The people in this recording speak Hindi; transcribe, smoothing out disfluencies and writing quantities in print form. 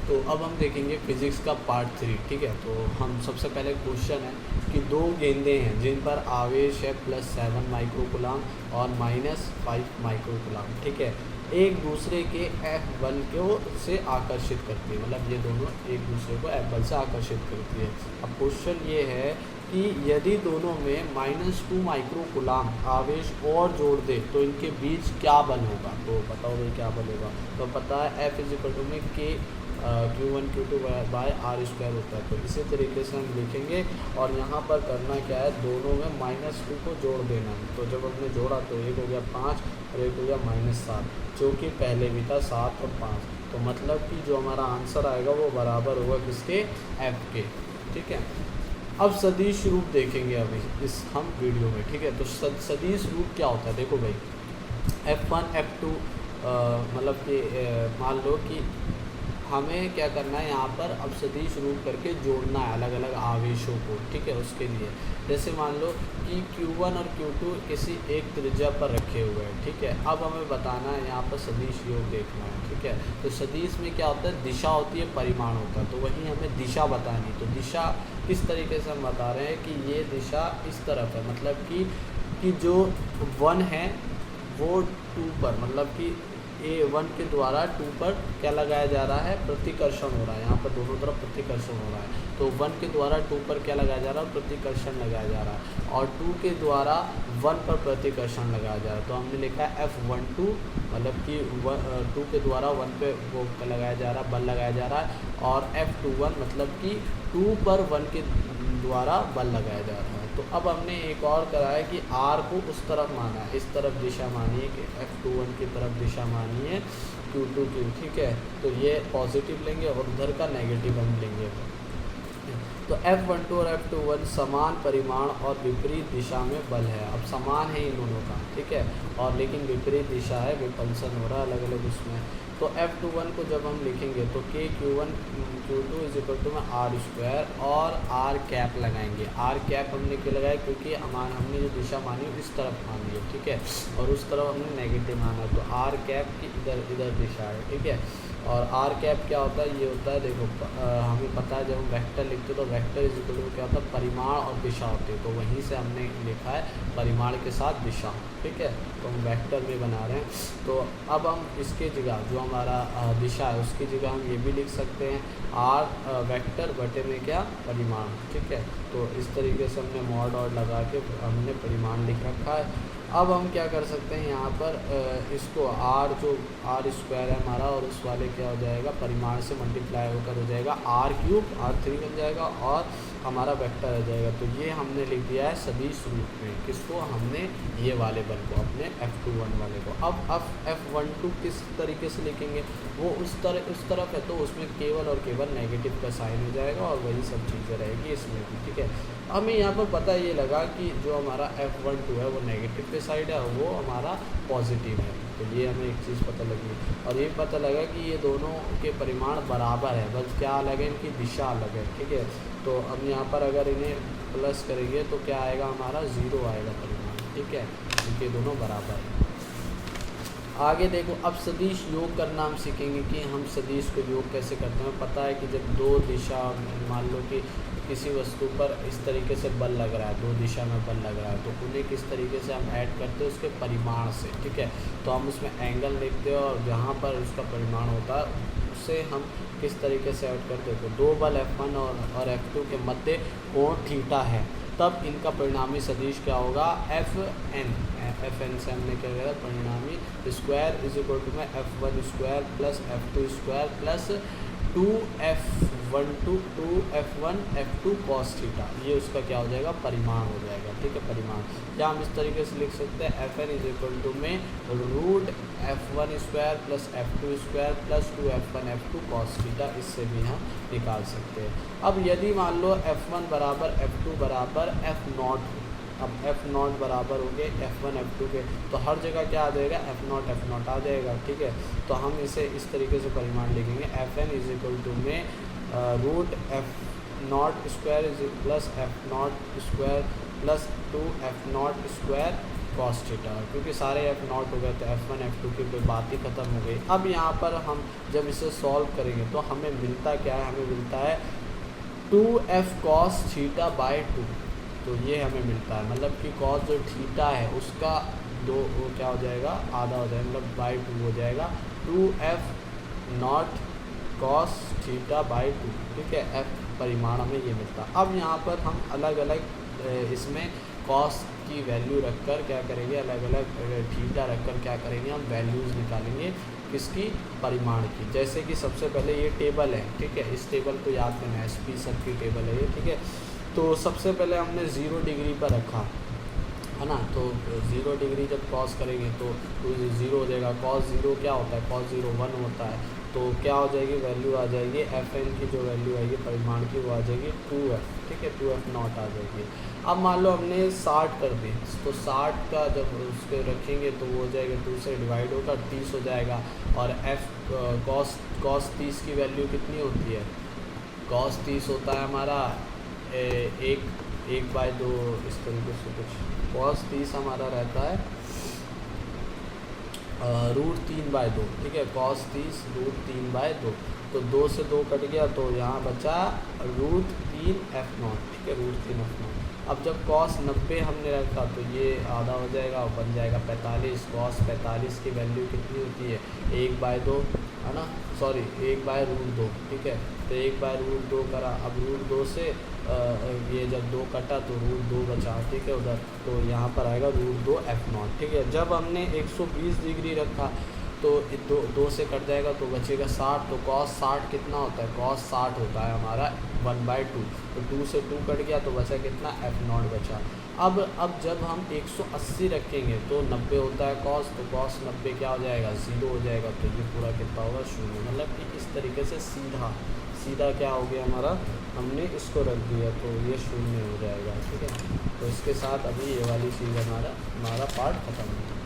तो अब हम देखेंगे फिज़िक्स का पार्ट 3। ठीक है, तो हम सबसे पहले क्वेश्चन है कि दो गेंदें हैं जिन पर आवेश है +7 माइक्रोकुलाम और -5 माइक्रोकुलाम। ठीक है, एक दूसरे के F बल को से आकर्षित करती है, मतलब ये दोनों एक दूसरे को F बल से आकर्षित करती है। अब क्वेश्चन ये है कि यदि दोनों में -2 माइक्रोकुलाम आवेश और जोड़ दे तो इनके बीच क्या बल होगा। तो बताओ भाई क्या बल होगा। तो पता है F = में K Q1 Q2 bye R² होता है। तो इसी तरीके से हम लिखेंगे और यहाँ पर करना क्या है, दोनों में -2 को जोड़ देना है। तो जब हमने जोड़ा तो एक हो गया 5 और एक हो गया -7, जो कि पहले भी था 7 और 5। तो मतलब कि जो हमारा आंसर आएगा वो बराबर होगा किसके, F के। ठीक है, अब सदिश रूप देखेंगे अभी इस हम वीडियो में। ठीक है, तो सदिश रूप क्या होता है, देखो भाई F1 F2 मतलब कि मान लो कि हमें क्या करना है यहाँ पर, अब सदिश रूप करके जोड़ना है अलग अलग आवेशों को। ठीक है, उसके लिए जैसे मान लो कि Q1 और Q2 किसी एक त्रिज्या पर रखे हुए हैं। ठीक है, अब हमें बताना है यहाँ पर सदिश योग देखना है। ठीक है, तो सदिश में क्या होता है, दिशा होती है, परिमाण होता है। तो वहीं हमें दिशा बतानी। तो दिशा किस तरीके से हम बता रहे हैं कि ये दिशा इस तरफ है, मतलब कि जो 1 है वो 2 पर, मतलब कि A1 के द्वारा 2 पर क्या लगाया जा रहा है, प्रतिकर्षण हो रहा है। यहाँ पर दोनों तरफ प्रतिकर्षण हो रहा है। तो 1 के द्वारा 2 पर क्या लगाया जा रहा है, प्रतिकर्षण लगाया जा रहा है, और 2 के द्वारा 1 पर प्रतिकर्षण लगाया जा रहा है। तो हमने लिखा है F12, मतलब कि 2 के द्वारा 1 पे वो लगाया जा रहा है, बल लगाया जा रहा है, और F21 मतलब कि 2 पर 1 के द्वारा बल लगाया जा रहा है। तो अब हमने एक और करा है कि R को उस तरफ माना है, इस तरफ दिशा मानिए कि F21 की तरफ दिशा मानिए Q2 की। ठीक है, तो ये पॉजिटिव लेंगे और उधर का नेगेटिव हम लेंगे। तो F12 और F21 समान परिमाण और विपरीत दिशा में बल है। अब समान है इन दोनों का, ठीक है, और लेकिन विपरीत दिशा है, विपल्सन हो रहा है अलग अलग उसमें। तो F21 को जब हम लिखेंगे तो K Q1 Q2 = में R² और R कैप लगाएंगे। R कैप हमने क्यों लगाया, क्योंकि हमने जो दिशा मानी इस तरफ मानी है। ठीक है, और उस तरफ हमने नेगेटिव माना, तो R कैप की इधर दिशा है। ठीक है, और R कैप क्या होता है, ये होता है, देखो हमें पता है जब हम वेक्टर लिखते हैं तो वेक्टर = क्या होता है, परिमाण और दिशा होती है। तो वहीं से हमने लिखा है परिमाण के साथ दिशा। ठीक है, तो हम वेक्टर में बना रहे हैं। तो अब हम इसके जगह जो हमारा दिशा है उसकी जगह हम ये भी लिख सकते हैं R वेक्टर बटे में क्या, परिमाण। ठीक है, तो इस तरीके से हमने मॉड और लगा के हमने परिमाण लिख रखा है। अब हम क्या कर सकते हैं, यहाँ पर इसको R जो R² है हमारा, और उस वाले क्या हो जाएगा, परिमाण से मल्टीप्लाई होकर हो जाएगा R³ R3 बन जाएगा, और हमारा वेक्टर आ जाएगा। तो ये हमने लिख दिया है सदिश रूप में, किसको, हमने ये वाले बल को, अपने F21 वाले को। अब F12 किस तरीके से लिखेंगे, वो उस तरफ है, तो उसमें केवल और केवल नेगेटिव का साइन हो जाएगा, और वही सब चीज़ें रहेगी इसमें भी। ठीक है, हमें यहाँ पर पता ये लगा कि जो हमारा F12 है वो नेगेटिव के साइड है, वो हमारा पॉजिटिव है। तो ये हमें एक चीज़ पता लगी, और ये पता लगा कि ये दोनों के परिमाण बराबर है, बस क्या अलग है, इनकी दिशा अलग है। ठीक है, तो अब यहाँ पर अगर इन्हें प्लस करेंगे तो क्या आएगा, हमारा 0 आएगा परिमाण। ठीक है, इनके दोनों बराबर हैं। आगे देखो, अब सदिश योग करना हम सीखेंगे कि हम सदिश को योग कैसे करते हैं। पता है कि जब दो दिशा, मान लो कि किसी वस्तु पर इस तरीके से बल लग रहा है, दो दिशा में बल लग रहा है, तो उन्हें किस तरीके से हम ऐड करते हैं, उसके परिमाण से। ठीक है, तो हम उसमें एंगल लिखते हैं, और जहाँ पर उसका परिमाण होता है उससे हम किस तरीके से ऐड करते हैं। तो दो बल F1 और F2 के मध्य कोण थीटा है, तब इनका परिणामी सदिश क्या होगा, Fn से हमने क्या किया, परिणामी स्क्वायर = में F1² + F2² plus 2F12 2F1 F2 cos theta, ये उसका क्या हो जाएगा, परिमाण हो जाएगा। ठीक है, परिमाण क्या हम इस तरीके से लिख सकते हैं, Fn = में √F1² + F2² plus 2F1 F2 cos theta, इससे भी हम निकाल सकते हैं। अब यदि मान लो F1 = F2 = F0, अब F0 बराबर हो गए F1 F2 के, तो हर जगह क्या आ जाएगा, F0 आ जाएगा। ठीक है, तो हम इसे इस तरीके से परिमाण लिखेंगे, Fn = में √F0² + F0² plus 2F0² cos theta, क्योंकि सारे एफ नॉट हो गए तो F1 F2 की कोई बात ही ख़त्म हो गई। अब यहाँ पर हम जब इसे सॉल्व करेंगे तो हमें मिलता क्या है, हमें मिलता है 2f cos थीटा बाय 2। तो ये हमें मिलता है, मतलब कि कॉस जो थीटा है उसका दो वो क्या हो जाएगा, आधा हो जाएगा, मतलब बाय 2 हो जाएगा 2f not cos theta by 2। ठीक है, f परिमाण हमें ये मिलता है। अब यहाँ पर हम अलग अलग इसमें कॉस की वैल्यू रखकर क्या करेंगे, अलग अलग थीटा रखकर क्या करेंगे, हम वैल्यूज़ निकालेंगे किसकी, परिमाण की। जैसे कि सबसे पहले ये टेबल है, ठीक है, इस टेबल को याद करना, SP सब की टेबल है ये, ठीक है। तो सबसे पहले हमने 0 डिग्री पर रखा है ना, तो 0 डिग्री जब कॉस करेंगे तो 0 हो जाएगा। कॉस 0 क्या होता है, कॉस 0 1 होता है, तो क्या हो जाएगी, वैल्यू आ जाएगी Fn की जो वैल्यू आएगी परिमाण की, वो आ जाएगी 2f। ठीक है, 2f नॉट आ जाएगी। अब मान लो हमने 60 कर दी, तो 60 का जब उसको रखेंगे तो वो हो जाएगा 2 से डिवाइड होकर 30 हो जाएगा। और f कॉस 30 की वैल्यू कितनी होती है, कॉस 30 होता है हमारा 1/2, इस तरीके से कुछ। कॉस 30 हमारा रहता है √3/2। ठीक है, कॉस 30 √3/2, तो 2 से 2 कट गया तो यहाँ बचा √3f0। ठीक है, √3f0। अब जब कॉस 90 हमने रखा तो ये आधा हो जाएगा और बन जाएगा 45। कॉस 45 की वैल्यू कितनी होती है, 1/2 है ना, सॉरी 1/√2। ठीक है, तो 1/√2 करा। अब √2 से ये जब 2 कटा तो √2 बचा, ठीक है उधर, तो यहाँ पर आएगा √2f0। ठीक है, जब हमने 120 डिग्री रखा तो 2 से कट जाएगा तो बचेगा 60। तो कॉस 60 कितना होता है, कॉस 60 होता है हमारा 1/2। तो 2 से 2 कट गया तो बचा कितना, f0 बचा। अब जब हम 180 रखेंगे तो 90 होता है कॉस, तो कॉस 90 क्या हो जाएगा, 0 हो जाएगा। तो ये पूरा कितना होगा, 0। मतलब कि इस तरीके से सीधा क्या हो गया हमारा, हमने इसको रख दिया तो ये 0 हो जाएगा। ठीक है, तो इसके साथ अभी ये वाली चीज़ हमारा पार्ट ख़त्म हो गया।